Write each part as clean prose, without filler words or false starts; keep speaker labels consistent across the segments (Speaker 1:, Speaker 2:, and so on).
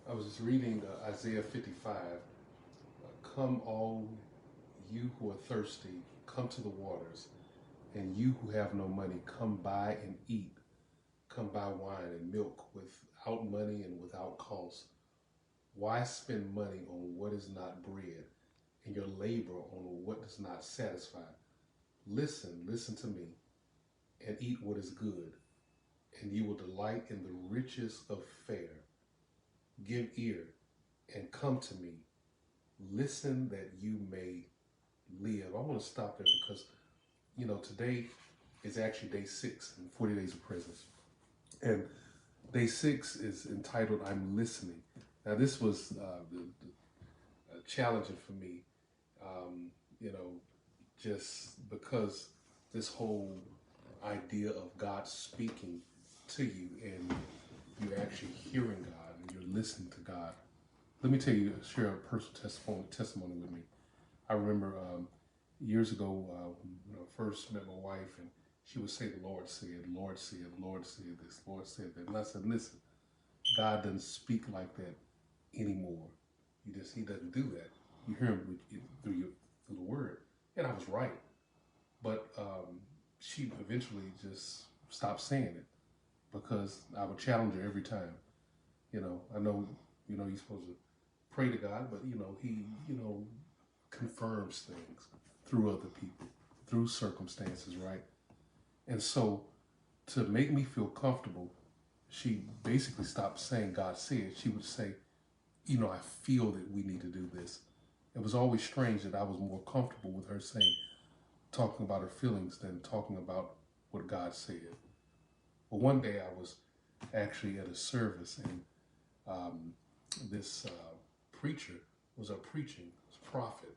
Speaker 1: I was just reading Isaiah 55. Come, all you who are thirsty, come to the waters, and you who have no money, come buy and eat. Come buy wine and milk without money and without cost. Why spend money on what is not bread, and your labor on what does not satisfy? Listen to me, and eat what is good, and you will delight in the riches of fare. Give ear and come to me. Listen that you may live. I want to stop there because, today is actually day 6 in 40 days of presence. And day 6 is entitled I'm Listening. Now, this was challenging for me, um, you know, just because this whole idea of God speaking to you and you're actually hearing God and you're listening to God. Let me share a personal testimony with me. I remember years ago when I first met my wife, and she would say, "The Lord said, Lord said, Lord said this, Lord said that." And I said, "Listen, God doesn't speak like that anymore. He doesn't do that. You hear him through the word." And I was right, but she eventually just stopped saying it because I would challenge her every time. I know, you're supposed to pray to God, but He, confirms things through other people, through circumstances, right? And so, to make me feel comfortable, she basically stopped saying God said. She would say, I feel that we need to do this. It was always strange that I was more comfortable with her talking about her feelings than talking about what God said. Well, one day I was actually at a service, and this preacher was up preaching, was a prophet,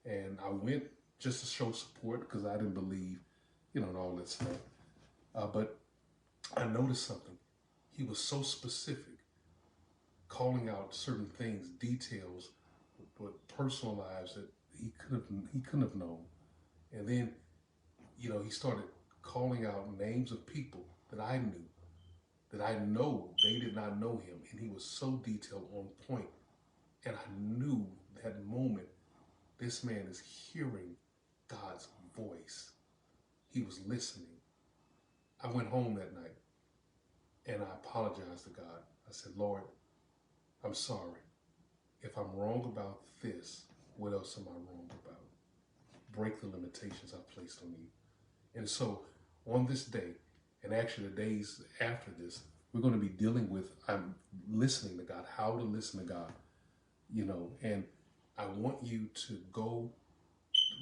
Speaker 1: and I went just to show support because I didn't believe, in all that stuff. But I noticed something. He was so specific, calling out certain things, details, but personal lives that he couldn't have known. And then, he started calling out names of people that I knew, that I know they did not know him, and he was so detailed, on point. And I knew that moment, this man is hearing God's voice. He was listening. I went home that night and I apologized to God. I said, "Lord, I'm sorry. If I'm wrong about this, what else am I wrong about? Break the limitations I've placed on you." And so on this day, and actually the days after this, we're going to be dealing with I'm listening to God, how to listen to God, and I want you to go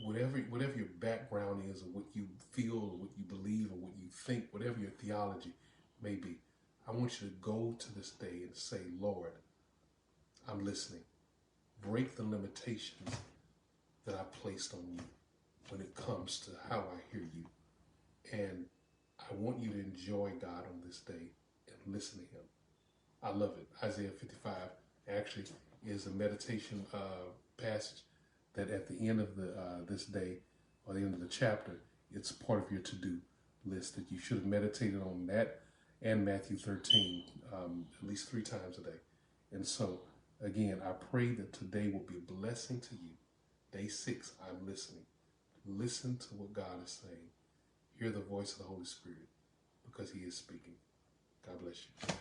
Speaker 1: whatever your background is, or what you feel, or what you believe, or what you think, whatever your theology may be. I want you to go to this day and say, "Lord, I'm listening. Break the limitations that I placed on you when it comes to how I hear you. And I want you to enjoy God on this day and listen to Him." I love it. Isaiah 55 actually is a meditation passage that at the end of this day, or the end of the chapter, it's part of your to-do list that you should have meditated on that and Matthew 13 at least 3 times a day. And so, again, I pray that today will be a blessing to you. Day 6, I'm listening. Listen to what God is saying. Hear the voice of the Holy Spirit because He is speaking. God bless you.